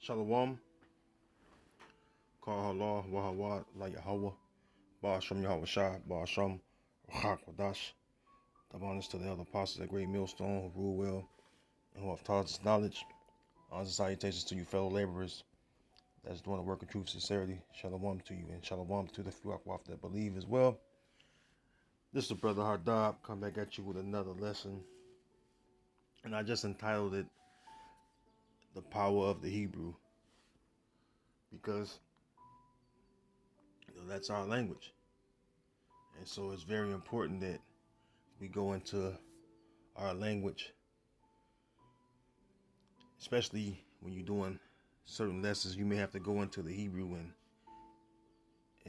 Shalom, Kal Halal, Wahawa, La Yahweh, Ba'asham Yahweh Shah, Ba'asham, Rachak Wadash. Double honors to the elder apostles at Great Millstone who rule well and who have taught us knowledge. Honors and salutations to you, fellow laborers that's doing the work of truth, sincerity. Shalom to you, and shalom to the few Akwaf that believe as well. This is the brother Hardab, come back at you with another lesson. And I just entitled it The Power of the Hebrew, because that's our language. And so it's very important that we go into our language, especially when you're doing certain lessons. You may have to go into the Hebrew and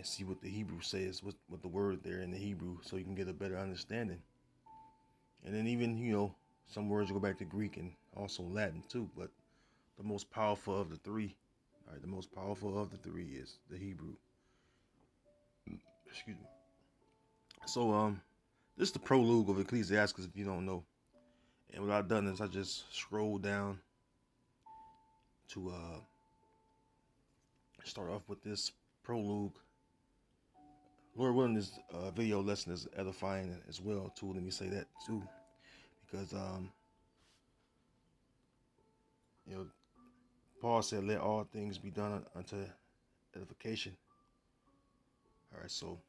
see what the Hebrew says, what the word there in the Hebrew, so you can get a better understanding. And then even, some words go back to Greek and also Latin too, but the most powerful of the three, the most powerful of the three is the Hebrew. Excuse me. So, this is the prologue of Ecclesiastes, if you don't know. And what I've done is I just scrolled down to start off with this prologue. Lord willing, this video lesson is edifying as well too. Let me say that too, because Paul said, "Let all things be done unto edification." All right, so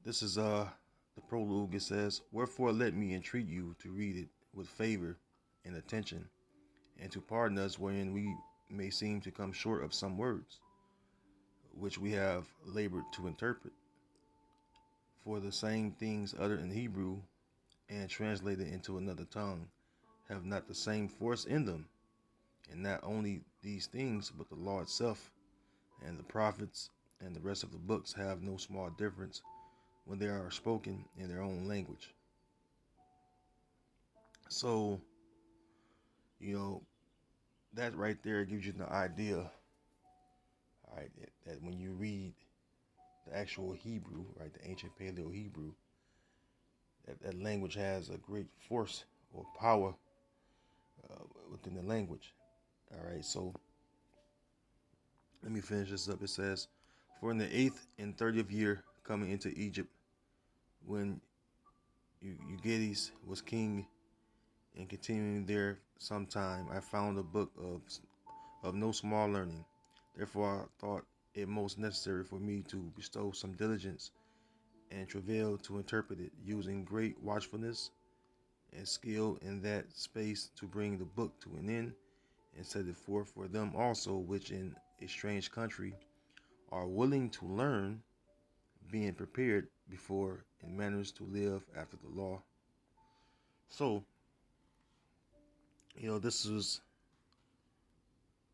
this is the prologue. It says, "Wherefore let me entreat you to read it with favor and attention, and to pardon us wherein we may seem to come short of some words, which we have labored to interpret. For the same things uttered in Hebrew and translated into another tongue have not the same force in them. And not only these things, but the law itself and the prophets and the rest of the books have no small difference when they are spoken in their own language." So, that right there gives you the idea, all right, that when you read the actual Hebrew, right, the ancient Paleo Hebrew, that language has a great force or power within the language. All right, so let me finish this up. It says, "For in the 8th and 30th year coming into Egypt, when Eugedes was king and continuing there some time, I found a book of no small learning. Therefore I thought it most necessary for me to bestow some diligence and travail to interpret it, using great watchfulness and skill in that space, to bring the book to an end and set it forth for them also which in a strange country are willing to learn, being prepared before in manners to live after the law." So, this is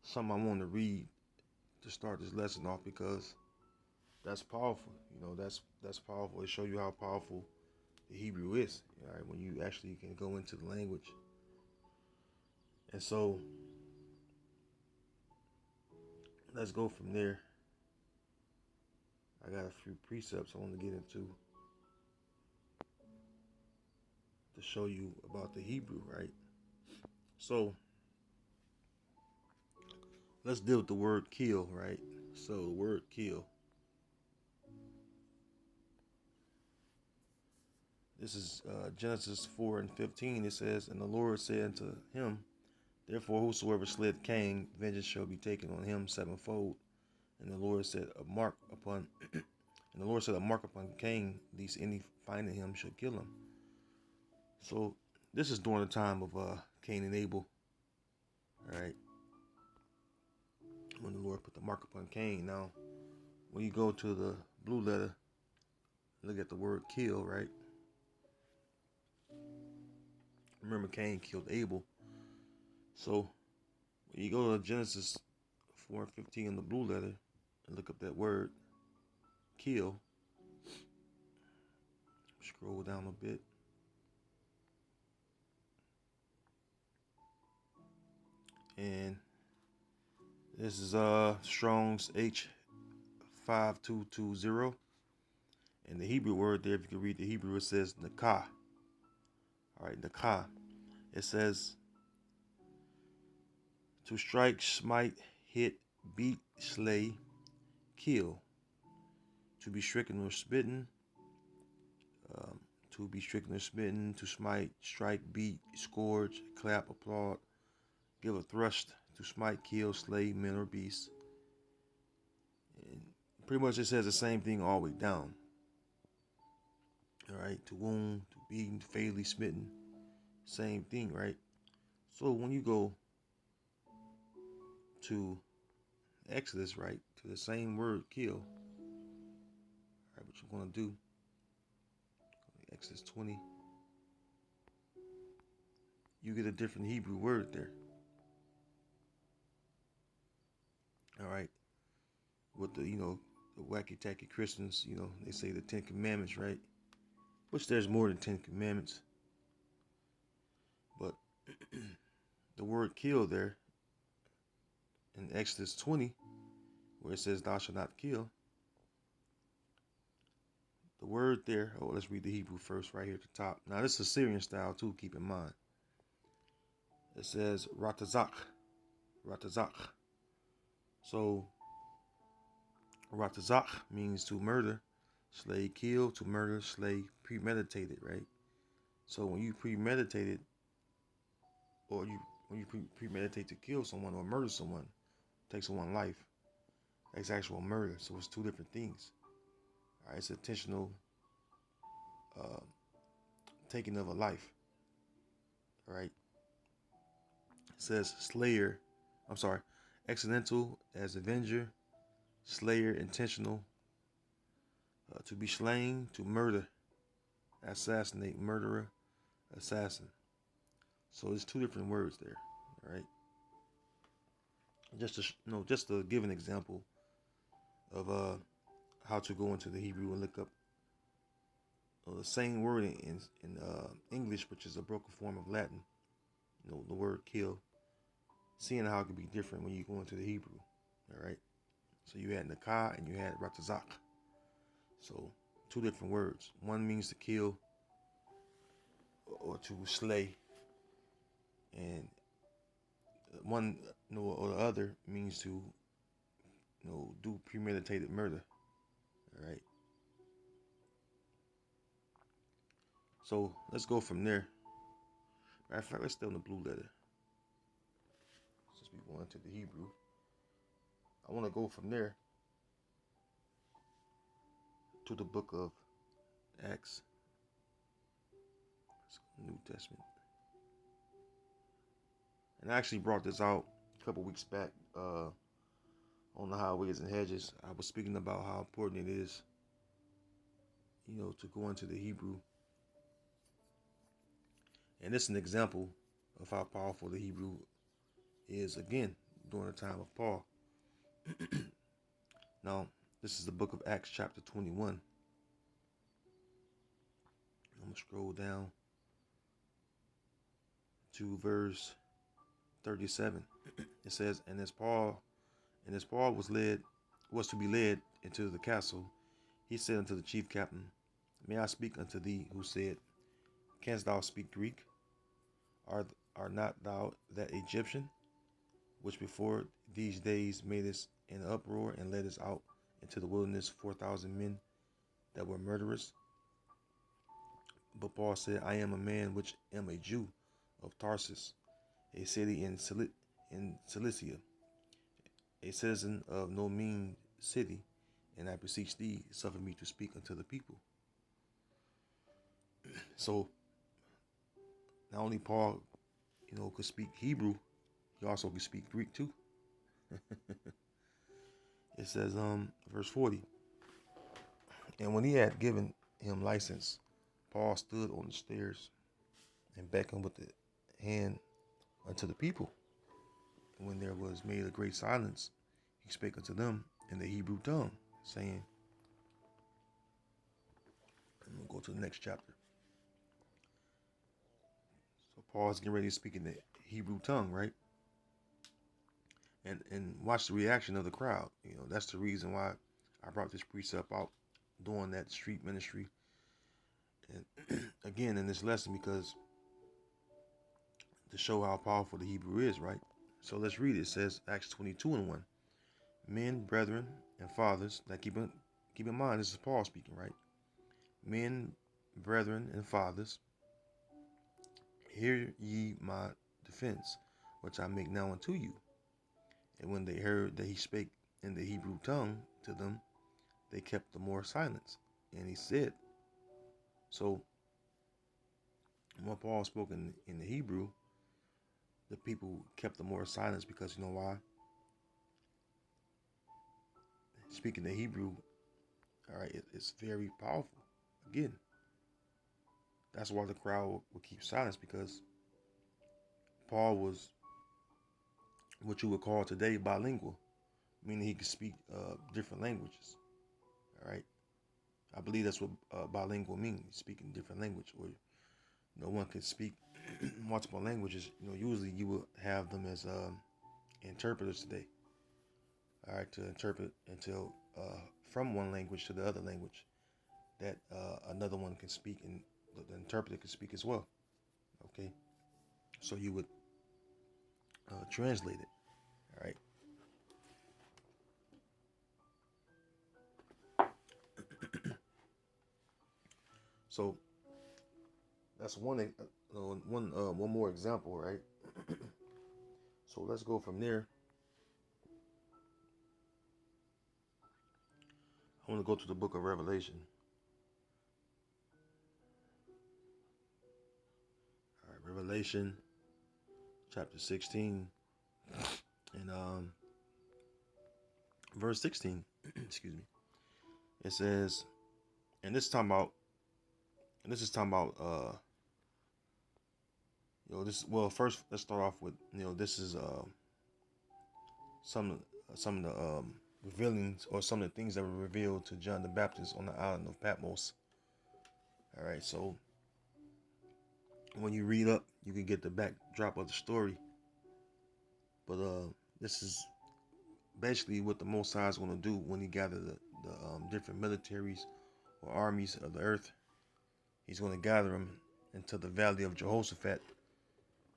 something I want to read to start this lesson off, because that's powerful. That's powerful. It shows you how powerful the Hebrew is, right? When you actually can go into the language. And so, let's go from there. I got a few precepts I want to get into to show you about the Hebrew, right? So, let's deal with the word kill, right? So, the word kill. This is Genesis 4:15. It says, "And the Lord said unto him, Therefore whosoever slayeth Cain, vengeance shall be taken on him sevenfold. And the Lord set a mark upon and the Lord set a mark upon Cain, lest any finding him should kill him." So this is during the time of Cain and Abel. All right. When the Lord put the mark upon Cain. Now, when you go to the blue letter, look at the word kill, right? Remember, Cain killed Abel. So when you go to Genesis 4:15 in the blue letter and look up that word kill, scroll down a bit. And this is Strong's H5220. And the Hebrew word there, if you can read the Hebrew, it says nakah. All right, nakah. It says To strike, smite, hit, beat, slay, kill. To be stricken or smitten. Um, to be stricken or smitten. To smite, strike, beat, scourge, clap, applaud, give a thrust. To smite, kill, slay, men or beasts. And pretty much it says the same thing all the way down. All right, to wound, to beaten, fatally smitten, same thing, right? So when you go to Exodus, right, to the same word kill, all right, what you're going to do, Exodus 20, you get a different Hebrew word there. All right, with the, the wacky tacky Christians, they say the 10 Commandments, right? Which there's more than 10 Commandments. But the word kill there in Exodus 20, where it says thou shalt not kill, the word there, let's read the Hebrew first right here at the top. Now this is Syrian style too, keep in mind. It says ratazak. So ratazak means to murder, slay, kill, to murder, slay, premeditated, right? So when you premeditated, or when you premeditate to kill someone or murder someone, take someone's life, that's actual murder. So it's two different things. All right, it's intentional uh, taking of a life. All right. It says slayer. I'm sorry. Accidental as avenger. Slayer, intentional. To be slain, to murder. Assassinate, murderer, assassin. So there's two different words there. All right. Just to give an example of how to go into the Hebrew and look up the same word in English, which is a broken form of Latin. The word kill. Seeing how it can be different when you go into the Hebrew. All right. So you had Nakah and you had Ratazak. So two different words. One means to kill or to slay, and one or the other means to do premeditated murder. All right. So let's go from there. Matter of fact, let's stay on the blue letter. Since we going into the Hebrew, I want to go from there to the book of Acts, New Testament. And I actually brought this out a couple weeks back on the highways and hedges. I was speaking about how important it is, to go into the Hebrew. And this is an example of how powerful the Hebrew is, again, during the time of Paul. Now, this is the book of Acts chapter 21. I'm going to scroll down to verse 37. It says, and as Paul was to be led into the castle, he said unto the chief captain, may I speak unto thee? Who said, canst thou speak Greek? Art not thou that Egyptian, which before these days made us an uproar and led us out into the wilderness 4,000 men that were murderers? But Paul said, I am a man which am a Jew of Tarsus, a city in Cilicia, a citizen of no mean city, and I beseech thee, suffer me to speak unto the people. So not only Paul, could speak Hebrew, he also could speak Greek too. It says, verse 40, and when he had given him license, Paul stood on the stairs and beckoned with the hand unto the people. And when there was made a great silence, he spake unto them in the Hebrew tongue, saying, and we'll go to the next chapter. So Paul's getting ready to speak in the Hebrew tongue, right? And watch the reaction of the crowd. That's the reason why I brought this precept out doing that street ministry. And again, in this lesson, because to show how powerful the Hebrew is, right? So let's read it. It says Acts 22:1. Men, brethren, and fathers. Now keep in mind this is Paul speaking, right? Men, brethren, and fathers, hear ye my defense, which I make now unto you. And when they heard that he spake in the Hebrew tongue to them, they kept the more silence. And he said, so when Paul spoke in the Hebrew, the people kept the more silence because you know why? Speaking the Hebrew, all right, it's very powerful. Again, that's why the crowd would keep silence, because Paul was what you would call today bilingual, meaning he could speak different languages. All right, I believe that's what bilingual means, speaking different language, or no one can speak multiple languages. Usually you will have them as interpreters today. All right, to interpret until from one language to the other language that another one can speak, and the interpreter can speak as well. Okay, so you would translate it. All right. So that's one more example, right? So let's go from there. I want to go to the book of Revelation. All right, Revelation chapter 16 and verse 16. Excuse me. It says, and this is talking about, this. Well, first let's start off with this is some of the revealings, or some of the things that were revealed to John the Baptist on the island of Patmos. All right, so when you read up, you can get the backdrop of the story. But this is basically what the Most High is going to do when he gathers the different militaries or armies of the earth. He's going to gather them into the valley of Jehoshaphat,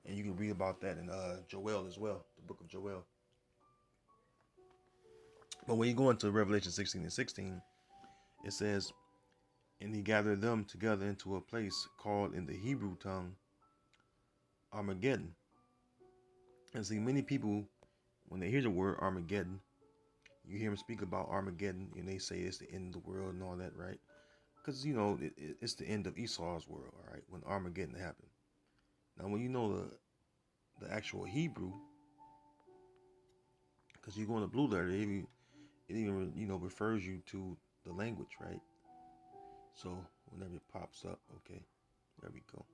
and you can read about that in Joel as well, the book of Joel. But when you go into Revelation 16:16, it says, and he gathered them together into a place called in the Hebrew tongue Armageddon. And see, many people, when they hear the word Armageddon, you hear them speak about Armageddon, and they say it's the end of the world and all that, right? Because, it's the end of Esau's world, all right, when Armageddon happened. Now, when you know the actual Hebrew, because you go in the blue letter, it even refers you to the language, right? So whenever it pops up, okay, there we go.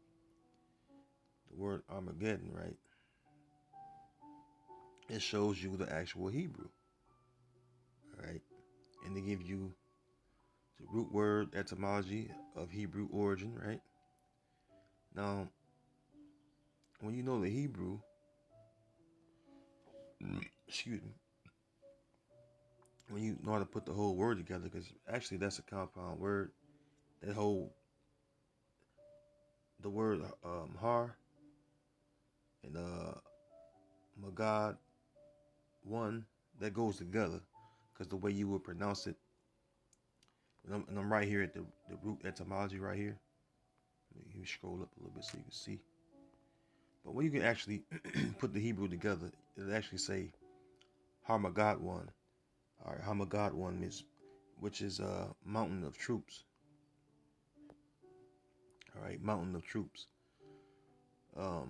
The word Armageddon, right? It shows you the actual Hebrew, all right? And they give you the root word etymology of Hebrew origin, right? Now, when you know the Hebrew, excuse me, when you know how to put the whole word together, because actually that's a compound word. That the word har and magad one, that goes together, because the way you would pronounce it, and I'm right here at the root etymology right here. Let me scroll up a little bit so you can see. But when you can actually put the Hebrew together, it'll actually say Harmagad one. All right, Harmagad one is, which is a mountain of troops. All right, mountain of troops. The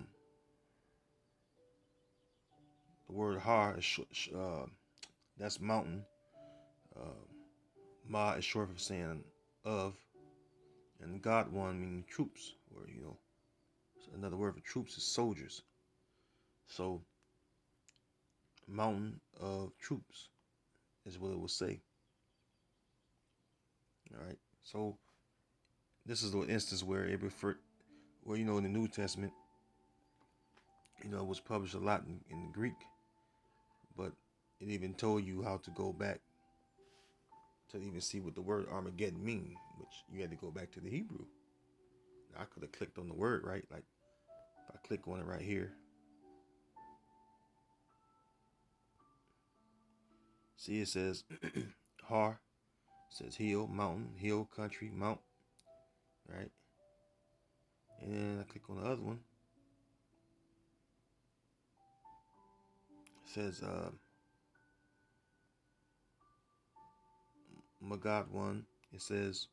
word Har is that's mountain. Uh, Ma is short for saying of, and God one meaning troops, or so another word for troops is soldiers. So mountain of troops is what it will say. All right. So this is the instance where it referred, where in the New Testament, it was published a lot in Greek, but it even told you how to go back to even see what the word Armageddon mean, which you had to go back to the Hebrew. Now, I could have clicked on the word, right? Like if I click on it right here, See, it says har, says hill, mountain, hill, country, mount, right? And then I click on the other one. It says Magad one. It says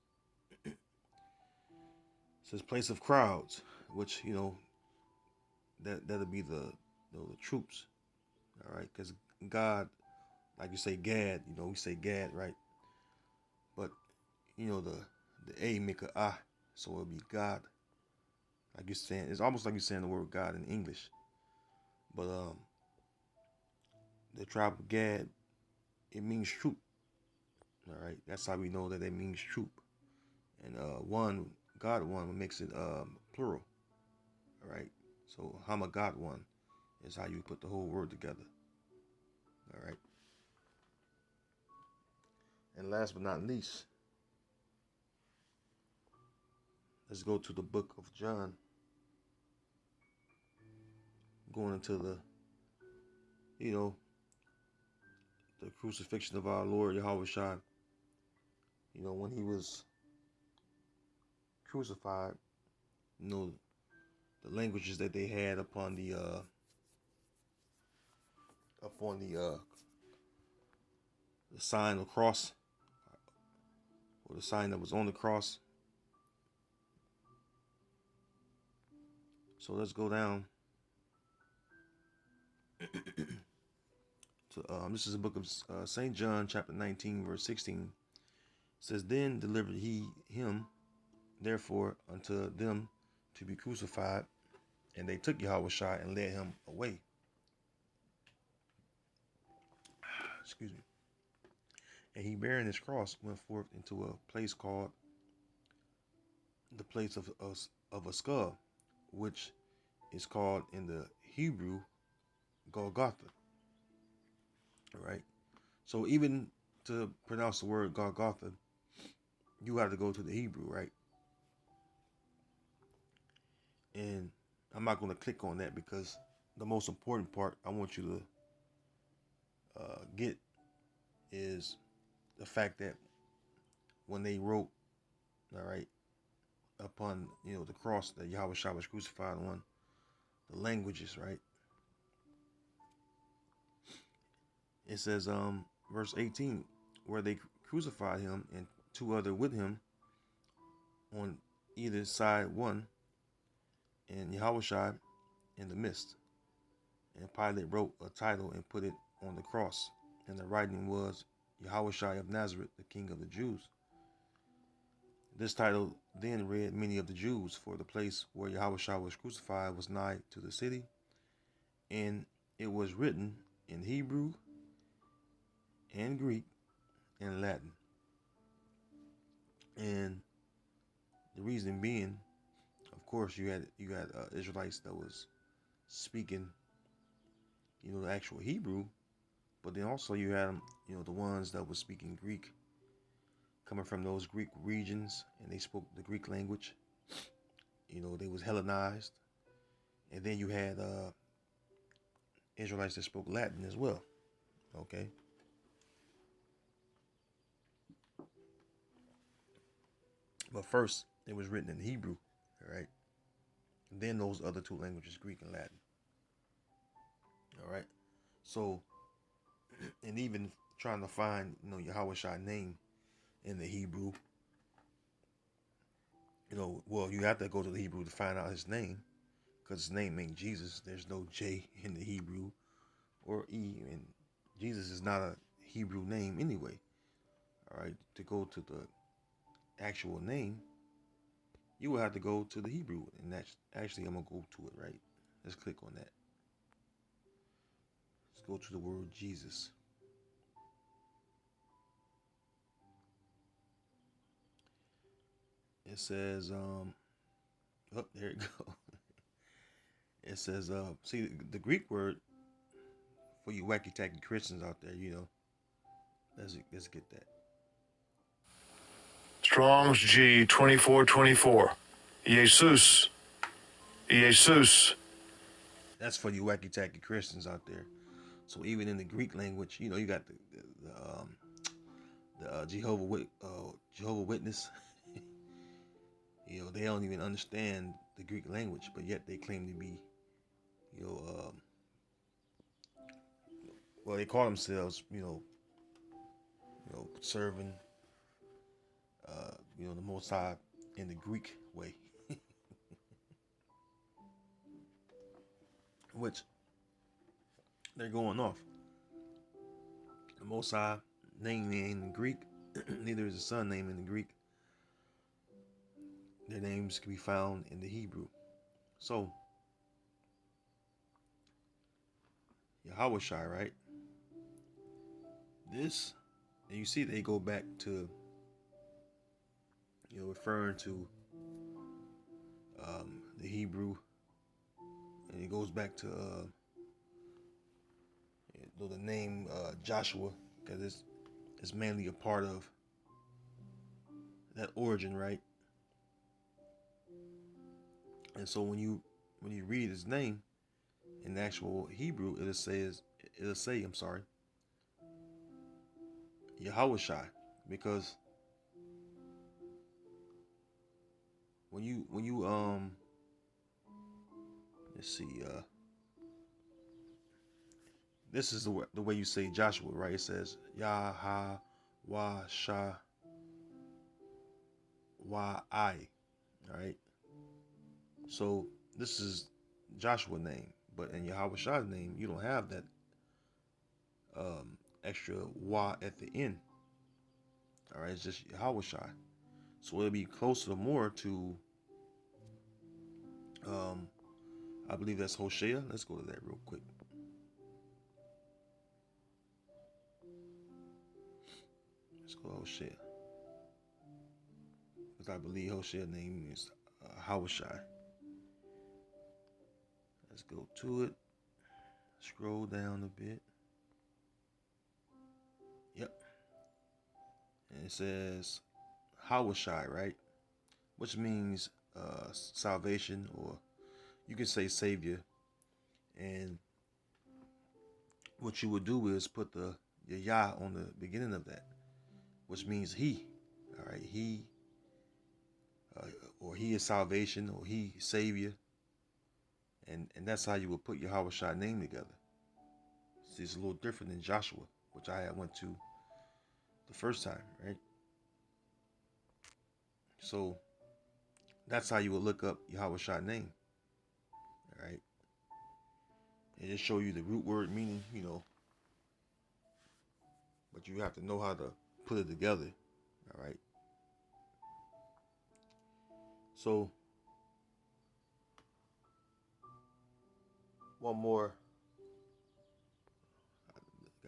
place of crowds, which that'll be the troops. All right, because God, like you say Gad, we say Gad, right? But the A make a ah, so it'll be God. Like you're saying, it's almost like you're saying the word God in English. But the tribe of Gad, it means troop. All right, that's how we know that it means troop. And one, God one makes it plural. All right, so Hamagad one is how you put the whole word together. All right. And last but not least, let's go to the book of John. Going into the crucifixion of our Lord Yahweh Shai. When he was crucified, the languages that they had upon the sign of the cross, or the sign that was on the cross. So let's go down to this is the book of St. John, chapter 19, verse 16. It says, "Then delivered he him, therefore, unto them to be crucified, and they took Yahweh Shai and led him away." Excuse me. "And he, bearing his cross, went forth into a place called the place of a skull, which is called in the Hebrew Golgotha." All right. So even to pronounce the word Golgotha, you have to go to the Hebrew, right? And I'm not going to click on that because the most important part I want you to get is the fact that when they wrote, all right, upon the cross that Yahweh Shai was crucified on, the languages, right? It says, verse 18, where they crucified him and two other with him on either side one, and Yahweh Shai in the midst. And Pilate wrote a title and put it on the cross, and the writing was Yahweh Shai of Nazareth, the King of the Jews. This title then read many of the Jews, for the place where Yahweh Shai was crucified was nigh to the city, and it was written in Hebrew and Greek and Latin. And the reason being, of course, you had Israelites that was speaking, the actual Hebrew, but then also you had them, the ones that were speaking Greek, coming from those Greek regions, and they spoke the Greek language. They was Hellenized, and then you had Israelites that spoke Latin as well. Okay. But first, it was written in Hebrew, all right? And then those other two languages, Greek and Latin. All right. So, and even trying to find, Yahweh Shai name in the Hebrew, well, you have to go to the Hebrew to find out his name, because his name ain't Jesus. There's no J in the Hebrew or E, and Jesus is not a Hebrew name anyway. All right. To go to the actual name, you will have to go to the Hebrew, and that's actually, I'm going to go to it, right? Let's click on that. Let's go to the word Jesus. It says, oh, there you go. It says, see, the Greek word, for you wacky tacky Christians out there, let's get that. Strong's G 2424. Jesus. Jesus. That's for you wacky tacky Christians out there. So even in the Greek language, you got the Jehovah Witness. They don't even understand the Greek language, but yet they claim to be, you know, well, they call themselves, serving, the Most High in the Greek way, which they're going off. The Most High name ain't in Greek. Neither is the Son name in the Greek. Their names can be found in the Hebrew. So, Yahweh Shai, right? This, and you see they go back to, referring to the Hebrew, and it goes back to the name Joshua, because it's mainly a part of that origin, right? And so when you read his name in the actual Hebrew, it'll say, I'm sorry, Yahweh Shai, because when you let's see, this is the way you say Joshua, right? It says Yahweh Shai Wa I, all right? So this is Joshua name, but in Yahweh Shai's name, you don't have that extra wa at the end. All right, it's just Yahweh Shai. So it'll be closer more to, I believe that's Hosea. Let's go to that real quick. Let's go to Hosea, because I believe Hosea's name is Hawashai. Let's go to it. Scroll down a bit. Yep. And it says Hawashai, right? Which means salvation, or you can say savior. And what you would do is put the Yah on the beginning of that, which means he. All right, he, or he is salvation, or he savior, and that's how you would put your Hawashai name together. See, it's a little different than Joshua, which I went to the first time, right? So that's how you would look up Yahweh Shai name. All right. It just show you the root word meaning, but you have to know how to put it together. All right. So I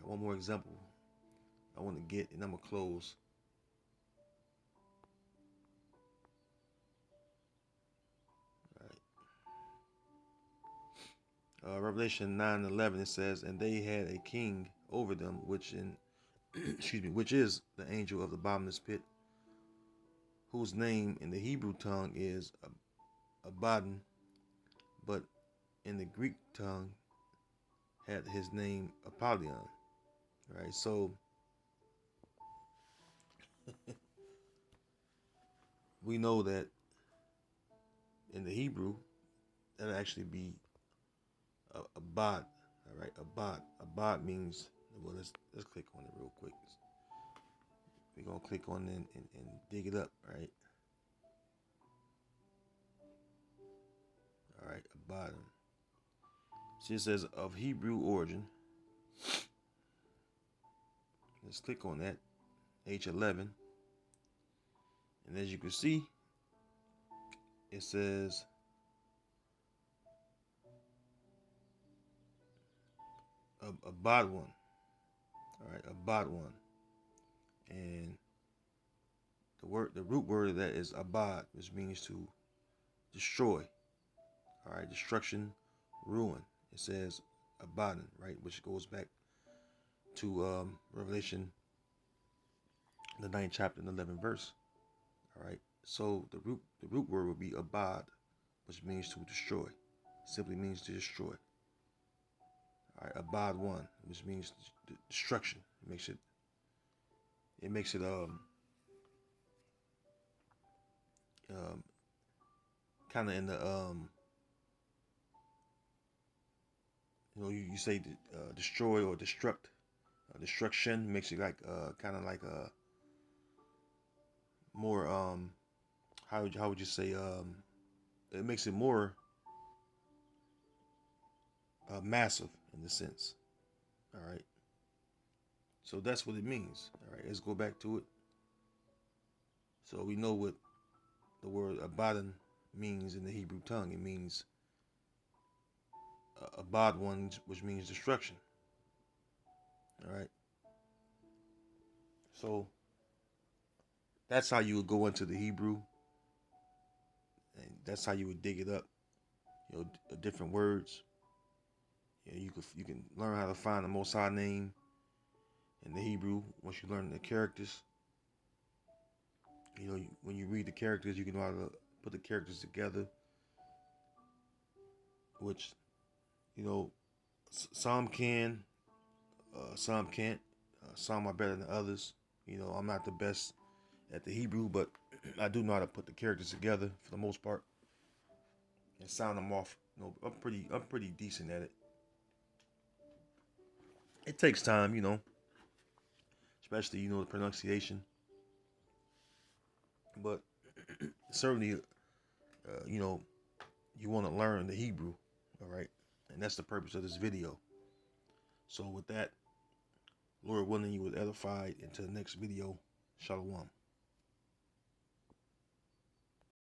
got one more example I want to get, and I'm gonna close. All right. Revelation 9:11, it says, and they had a king over them, which which is the angel of the bottomless pit, whose name in the Hebrew tongue is Abaddon, but in the Greek tongue had his name Apollyon. Right, so we know that in the Hebrew that'll actually be Abad. All right, Abad. Abad means, well, let's click on it real quick. We're gonna click on it and dig it up. Right. All right, Abad. See, it says of Hebrew origin. Let's click on that, H11, and as you can see, it says Abad one. All right, Abad one, and the root word of that is Abad, which means to destroy. All right, destruction, ruin. It says Abaddon, right, which goes back to Revelation, the 9th chapter and 11th verse. All right, so the root word would be Abad, which means to destroy. Simply means to destroy. All right, Abad one, which means destruction. It makes it um kind of in the you say destroy or destruct. Destruction makes it like kind of like a more how would you say it makes it more massive in the sense. All right, so that's what it means. All right, let's go back to it. So we know what the word abadan means in the Hebrew tongue. It means abad one, which means destruction. All right, so that's how you would go into the Hebrew, and that's how you would dig it up. Different words. You can learn how to find the Most High name in the Hebrew once you learn the characters. When you read the characters, you can know how to put the characters together, which some can, some can't. Some are better than others. I'm not the best at the Hebrew, but I do know how to put the characters together for the most part and sound them off. I'm pretty decent at it. It takes time, especially the pronunciation, but certainly, you want to learn the Hebrew, all right, and that's the purpose of this video. So with that, Lord willing, you was edified into the next video. Shalom.